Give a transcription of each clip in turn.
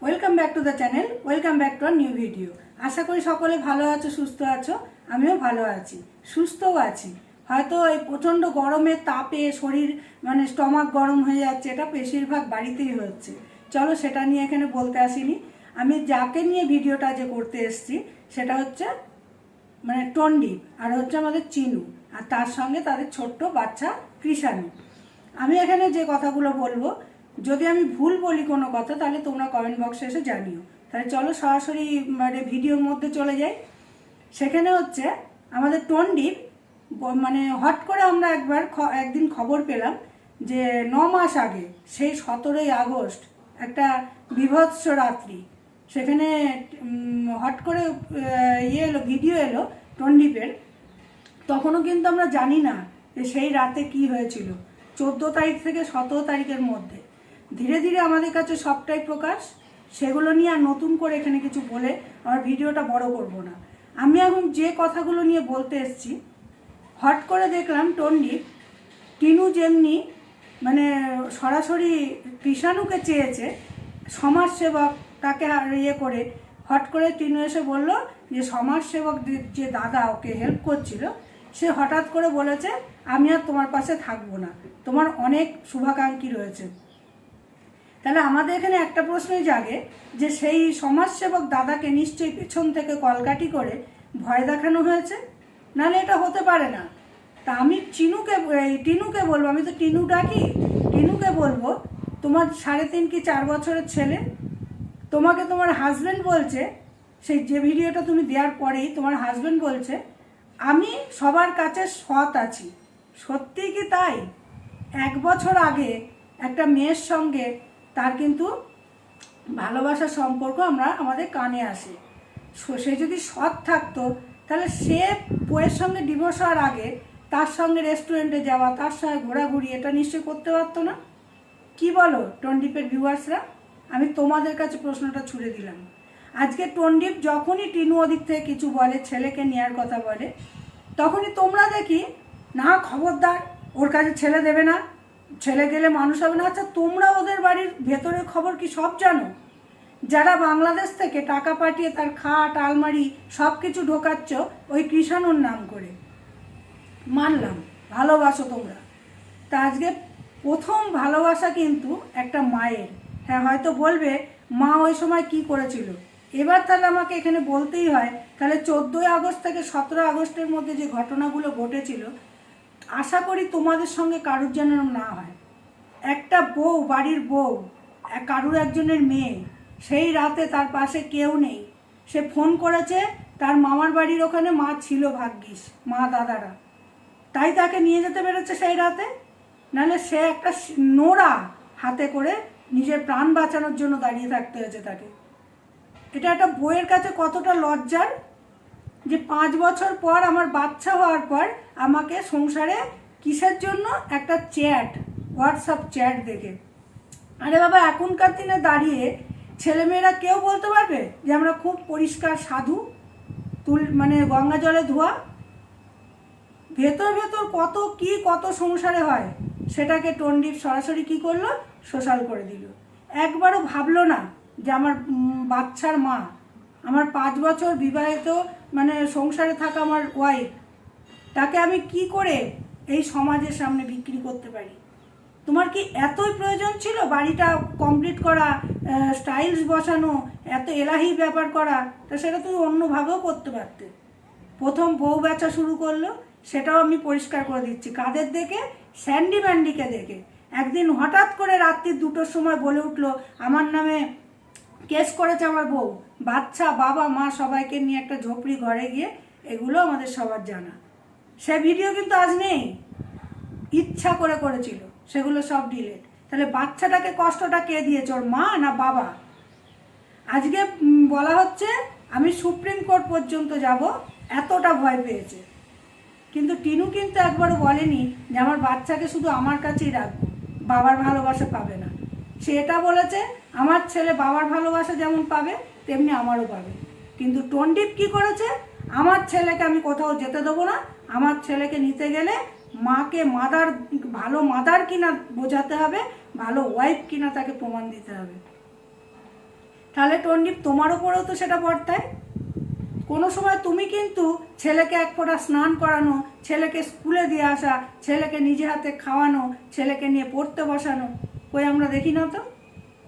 Welcome back to the channel, welcome back to our new video. আশা করি সকলে ভালো আছো, সুস্থ আছো। আমিও ভালো আছি, সুস্থও আছি। হয়তো এই প্রচণ্ড গরমের তাপে শরীর স্টমাক গরম হয়ে যাচ্ছে, এটা বেশিরভাগ বাড়িতেই হচ্ছে। চলো সেটা নিয়ে এখানে বলতে আসিনি। আমি যাকে নিয়ে ভিডিওটা যে করতে এসেছি সেটা হচ্ছে টন্ডিপ, আর হচ্ছে আমাদের চিনু, আর তার সঙ্গে তাদের ছোট্ট বাচ্চা কৃষাণু। আমি এখানে যে কথাগুলো বলবো, যদি আমি ভুল বলি কোনো কথা তাহলে তোমরা কমেন্ট বক্সে এসে জানিও। তাহলে চলো সরাসরি ভিডিওর মধ্যে চলে যাই। সেখানে হচ্ছে আমাদের টন্ডিপ হট করে আমরা একদিন খবর পেলাম যে 9 মাস আগে, সেই 17ই আগস্ট একটা বীভৎস রাত্রি, সেখানে হট করে ভিডিও এলো টন্ডিপের। তখনও কিন্তু আমরা জানি না যে সেই রাতে কি হয়েছিল। 14 তারিখ থেকে 17 তারিখের মধ্যে ধীরে ধীরে আমাদের কাছে সবটাই প্রকাশ। সেগুলো নিয়ে আর নতুন করে এখানে কিছু বলে আমার ভিডিওটা বড় করব না। আমি এখন যে কথাগুলো নিয়ে বলতে এসেছি, হট করে দেখলাম টন্ডিপ টিনু যেমনি সরাসরি কৃষাণুকে চেয়েছে, সমাজসেবক তাকে করে হট করে টিনু এসে বলল যে সমাজসেবক যে দাদা ওকে হেল্প করছিল, সে হঠাৎ করে বলেছে আমি আর তোমার পাশে থাকবো না, তোমার অনেক শুভাকাঙ্ক্ষী রয়েছে। তাহলে আমাদের এখানে একটা প্রশ্নই জাগে যে সেই সমাজসেবক দাদাকে নিশ্চয়ই পেছন থেকে কলকাঠি করে ভয় দেখানো হয়েছে, নাহলে এটা হতে পারে না। তা আমি টিনুকে বলবো, আমি তো টিনু ডাকি, টিনুকে বলবো তোমার 3.5 কি 4 বছরের ছেলে, তোমাকে তোমার হাজব্যান্ড বলছে, সেই যে ভিডিওটা তুমি দেওয়ার পরেই তোমার হাজব্যান্ড বলছে আমি সবার কাছে সৎ আছি। সত্যি কি তাই? 1 বছর আগে একটা মেয়ের সঙ্গে তার কিন্তু ভালোবাসার সম্পর্ক আমাদের কানে আসে। সে যদি সৎ থাকতো তাহলে সে বউয়ের সঙ্গে ডিভোর্স হওয়ার আগে তার সঙ্গে রেস্টুরেন্টে যাওয়া, তার সঙ্গে ঘোরাঘুরি, এটা নিশ্চয়ই করতে পারতো না। কি বলো টন্ডিপের ভিউয়ার্সরা? আমি তোমাদের কাছে প্রশ্নটা ছুড়ে দিলাম। আজকে টন্ডিপ যখনই টিনু ওদিক থেকে কিছু বলে, ছেলেকে নেওয়ার কথা বলে, তখনই তোমরা দেখি না খবরদার, ওর কাছে ছেলে দেবে না, ছেলে গেলে মানুষ হবে না। আচ্ছা, তোমরা ওদের বাড়ির ভেতরের খবর কি সব জানো? যারা বাংলাদেশ থেকে টাকা পাঠিয়ে তার খাট আলমারি সব কিছু ঢোকাচ্ছ ওই কৃষাণুর নাম করে, মানলাম ভালোবাসো তোমরা। তা আজকে প্রথম ভালোবাসা কিন্তু একটা মায়ের। হ্যাঁ, হয়তো বলবে মা ওই সময় কি করেছিল। এবার তাহলে আমাকে এখানে বলতেই হয়, তাহলে 14ই আগস্ট থেকে 17 আগস্টের মধ্যে যে ঘটনাগুলো ঘটেছিল, আশা করি তোমাদের সঙ্গে কারুর যেন না হয়। একটা বউ, বাড়ির বউ, কারুর একজনের মেয়ে, সেই রাতে তার পাশে কেউ নেই, সে ফোন করেছে তার মামার বাড়ির ওখানে মা ছিল, ভাগ্যিস মা দাদারা, তাই তাকে নিয়ে যেতে পেরেছে সেই রাতে। নাহলে সে একটা নোরা হাতে করে নিজের প্রাণ বাঁচানোর জন্য দাঁড়িয়ে থাকতে হয়েছে তাকে। এটা একটা বউয়ের কাছে কতটা লজ্জার যে 5 বছর পর আমার বাচ্চা হওয়ার পর আমাকে সংসারে কিসের জন্য একটা চ্যাট, হোয়াটসঅ্যাপ চ্যাট দেখে। আরে বাবা, এখনকার দিনে দাঁড়িয়ে ছেলেমেয়েরা কেউ বলতে পারবে যে আমরা খুব পরিষ্কার সাধু, গঙ্গা জলে ধোয়া? ভেতর ভেতর কত সংসারে হয়, সেটাকে টন্ডিপ সরাসরি কি করলো, সোশ্যাল করে দিল। একবারও ভাবলো না যে আমার বাচ্চার মা, আমার 5 বছর বিবাহিত সংসারে থাকা আমার ওয়াইফ, তাকে আমি কি করে এই সমাজের সামনে বিক্রি করতে পারি? তোমার কি এতই প্রয়োজন ছিল বাড়িটা কমপ্লিট করা, স্টাইলস বসানো, এত এলাহি ব্যাপার করা? তা সেটা তুমি অন্যভাবেও করতে পারতে। প্রথম বউ বেচা শুরু করলো, সেটাও আমি পরিষ্কার করে দিচ্ছি। কাদের দেখে? স্যান্ডি ম্যান্ডিকে দেখে। একদিন হঠাৎ করে রাত্রি 2টোর সময় বলে উঠলো আমার নামে কেস করেছে আমার বউ, বাচ্চা, বাবা মা সবাইকে নিয়ে একটা ঝোপড়ি ঘরে গিয়ে। এগুলো আমাদের সবার জানা। সে ভিডিও কিন্তু আজ নেই, ইচ্ছা করে করেছিল, সেগুলো সব ডিলেট। তাহলে বাচ্চাটাকে কষ্টটা কে দিয়েছে, ওর মা না বাবা? আজকে বলা হচ্ছে আমি সুপ্রিম কোর্ট পর্যন্ত যাব, এতটা ভয় পেয়েছে। কিন্তু টিনু কিন্তু একবারও বলেনি যে আমার বাচ্চাকে শুধু আমার কাছেই রাখবো, বাবার ভালোবাসা পাবে না। সে এটা বলেছে আমার ছেলে বাবার ভালোবাসা যেমন পাবে তেমনি আমারও পাবে। কিন্তু টন্ডিপ কি করেছে, আমার ছেলেকে আমি কোথাও যেতে দেবো না, আমার ছেলেকে নিতে গেলে মাকে ভালো মাদার কিনা বোঝাতে হবে, ভালো ওয়াইফ কিনা তাকে প্রমাণ দিতে হবে। তাহলে টন্ডিপ তোমার ওপরেও তো সেটা বর্তায়। কোনো সময় তুমি কিন্তু ছেলেকে এক ফোঁটা স্নান করানো, ছেলেকে স্কুলে দিয়ে আসা, ছেলেকে নিজে হাতে খাওয়ানো, ছেলেকে নিয়ে পড়তে বসানো কই আমরা দেখি না তো।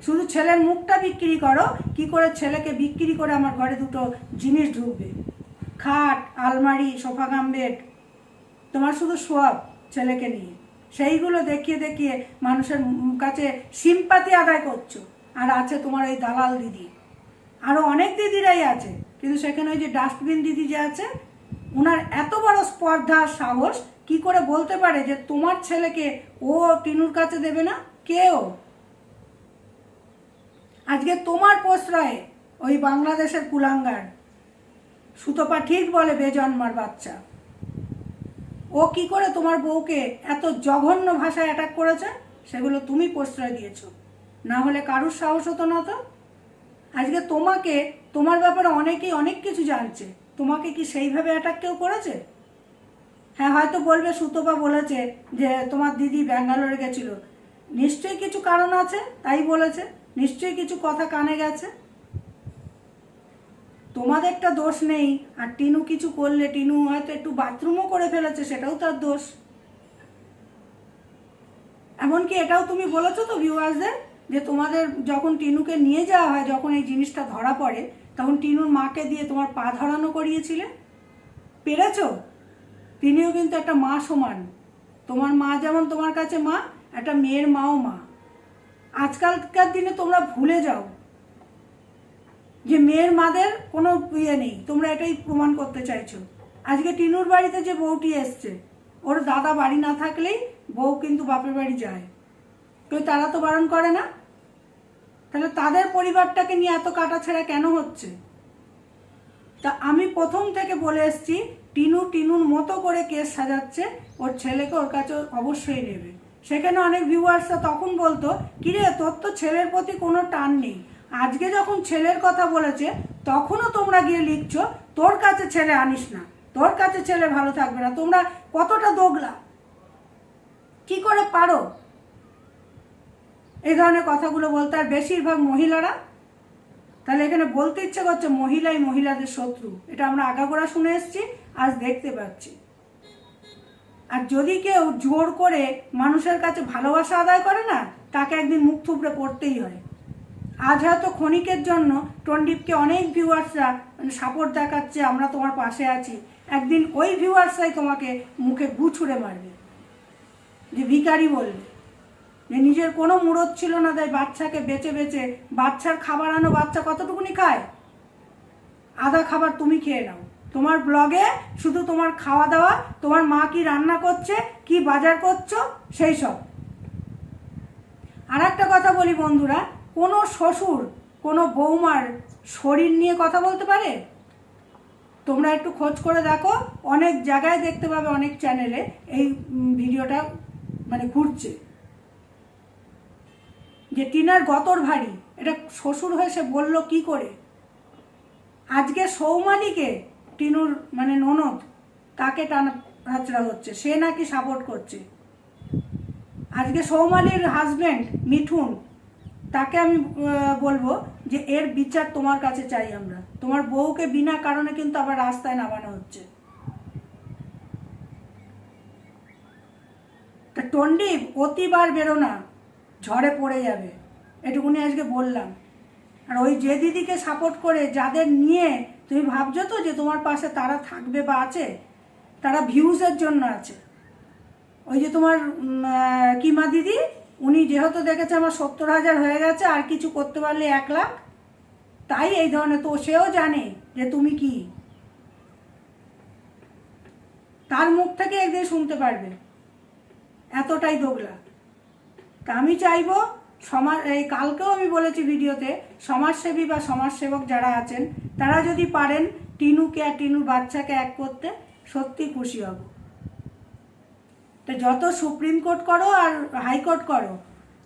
শুধু ছেলের মুখটা বিক্রি করো, কি করে ছেলেকে বিক্রি করে আমার ঘরে দুটো জিনিস ঢুকবে, খাট, আলমারি, সোফা কাম বেড, তোমার শুধু শোয়াব ছেলেকে নিয়ে, সেইগুলো দেখিয়ে দেখিয়ে মানুষের কাছে সিম্পাতি আদায় করছো। আর আছে তোমার ওই দালাল দিদি, আরও অনেক দিদিরাই আছে, কিন্তু সেখানে ওই যে ডাস্টবিন দিদি যে আছে, ওনার এত বড় স্পর্ধা সাহস, কি করে বলতে পারে যে তোমার ছেলেকে ও টিনুর কাছে দেবে না? কেউ আজকে তোমার প্রশ্রয়ে ওই বাংলাদেশের কুলাঙ্গার সুতপা ঠিক বলে বেজন্মার বাচ্চা, ও কি করে তোমার বউকে এত জঘন্য ভাষায় অ্যাটাক করেছে, সেগুলো তুমি প্রশ্রয় দিয়েছো, না হলে কারুর সাহস হতো না তো। আজকে তোমাকে, তোমার ব্যাপারে অনেকেই অনেক কিছু জানছে, তোমাকে কি সেইভাবে অ্যাটাক কেউ করেছে? হ্যাঁ, হয়তো বলবে সুতপা বলেছে যে তোমার দিদি ব্যাঙ্গালোরে গেছিল, নিশ্চয়ই কিছু কারণ আছে তাই বলেছে, নিশ্চয়ই কিছু কথা কানে গেছে। তোমাদেরটা দোষ নেই, আর টিনু কিছু করলে, টিনু হয়তো একটু বাথরুমও করে ফেলেছে, সেটাও তার দোষ। এমনকি এটাও তুমি বলেছো তো ভিউয়ার্সদের যে তোমাদের যখন টিনুকে নিয়ে যাওয়া হয়, যখন এই জিনিসটা ধরা পড়ে, তখন টিনুর মাকে দিয়ে তোমার পা ধরানো করিয়েছিলে, পেরেছো? তিনিও কিন্তু একটা মা সমান, তোমার মা যেমন তোমার কাছে মা, একটা মেয়ের মাও মা। আজকালকার দিনে তোমরা ভুলে যাও যে মেয়ের মাদের কোনো ইয়ে নেই, তোমরা এটাই প্রমাণ করতে চাইছো। আজকে টিনুর বাড়িতে যে বউটি এসছে, ওর দাদা বাড়ি না থাকলেই বউ কিন্তু বাপের বাড়ি যায়, তো তারা তো বারণ করে না। তাহলে তাদের পরিবারটাকে নিয়ে এত কাটাছেড়া কেন হচ্ছে? তা আমি প্রথম থেকে বলে এসছি, টিনু টিনুর মতো করে কেস সাজাচ্ছে, ওর ছেলেকে ওর কাছে অবশ্যই নেবে। সেখানে অনেক ভিউয়ার্সরা তখন বলতো, কিরে তোর তো ছেলের প্রতি কোনো টান নেই, আজকে যখন ছেলের কথা বলেছে তখনও তোমরা গিয়ে লিখছো তোর কাছে ছেলে আনিস না, তোর কাছে ছেলে ভালো থাকবে না। তোমরা কতটা দোগলা, কি করে পারো এই ধরনের কথাগুলো বলতে? আর বেশিরভাগ মহিলারা, তাহলে এখানে বলতে ইচ্ছে করছে মহিলাই মহিলাদের শত্রু, এটা আমরা আগাগোড়া শুনে এসেছি, আজ দেখতে পাচ্ছি। আর যদি কেউ জোর করে মানুষের কাছে ভালোবাসা আদায় করে না, তাকে একদিন মুখ থুবড়ে পড়তেই হয়। আজ হয়তো ক্ষণিকের জন্য টন্ডিপকে অনেক ভিউয়ার্সরা সাপোর্ট দেখাচ্ছে, আমরা তোমার পাশে আছি, একদিন ওই ভিউয়ার্সরাই তোমাকে মুখে গু ছুঁড়ে মারবে, যে ভিখারি বলবে, যে নিজের কোনো মুরত ছিল না, তাই বাচ্চাকে বেঁচে বেঁচে, বাচ্চার খাবার আনো, বাচ্চা কতটুকুনি খায়, আধা খাবার তুমি খেয়ে নাও। তোমার ব্লগে শুধু তোমার খাওয়া দাওয়া, তোমার মা কি রান্না করছে, কি বাজার করছো, সেই সব। আর একটা কথা বলি বন্ধুরা, কোনো শ্বশুর কোনো বৌমার শরীর নিয়ে কথা বলতে পারে? তোমরা একটু খোঁজ করে দেখো, অনেক জায়গায় দেখতে পাবে, অনেক চ্যানেলে এই ভিডিওটা মানে ঘুরছে, যে টিনার গতর ভারী, এটা শ্বশুর হয়ে সে বললো কি করে? আজকে সৌমালিকে, টিনুর মানে ননদ, তাকে টানা হাতড়া হচ্ছে, সে নাকি সাপোর্ট করছে। আজকে সৌমালির হাজব্যান্ড মিঠুন, তাকে আমি বলবো যে এর বিচার তোমার কাছে চাই আমরা। তোমার বউকে বিনা কারণে কিন্তু আবার রাস্তায় নামানো হচ্ছে। তা টন্ডিপ অতিবার বেরো না, ঝড়ে পড়ে যাবে, এটুকুনি আজকে বললাম। আর ওই যে দিদিকে সাপোর্ট করে যাদের নিয়ে তুমি ভাবছো তো যে তোমার পাশে তারা থাকবে বা আছে, তারা ভিউজের জন্য আছে। ওই যে তোমার কিমা দিদি, উনি যেহেতু দেখেছে আমার 70,000 হয়ে গেছে, আর কিছু করতে পারলে 1 লাখ, তাই এই ধরনের, তো সেও জানে যে তুমি কি, তার মুখ থেকে একদিন শুনতে পারবে, এতটাই দোগলা। তা আমি চাইবো সমাজ, এই কালকেও আমি বলেছি ভিডিওতে, সমাজসেবী বা সমাজসেবক যারা আছেন, তারা যদি পারেন টিনুকে আর টিনুর বাচ্চাকে এক করতে, সত্যি খুশি হব। তো যত সুপ্রিম কোর্ট করো আর হাইকোর্ট করো,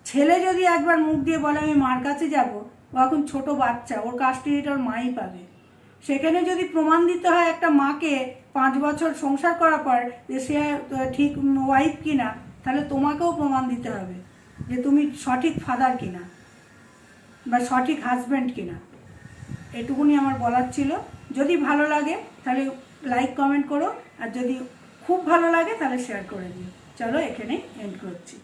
ছেলে যদি একবার মুখ দিয়ে বলে আমি মার কাছে যাব, ও এখন ছোট বাচ্চা, ওর কাস্টডিটা ওর মাই পাবে। সেখানে যদি প্রমাণ দিতে হয় একটা মাকে 5 বছর সংসার করার পর যে সে ঠিক ওয়াইফ কিনা, তাহলে তোমাকেও প্রমাণ দিতে হবে যে তুমি সঠিক ফাদার কিনা। বা সঠিক হাজব্যান্ড কিনা। এটুকুনি আমার বলার ছিল। যদি ভালো লাগে তাহলে লাইক কমেন্ট করো, আর যদি খুব ভালো লাগে তাহলে শেয়ার করে দিও। চলো এখানে এন্ড করছি।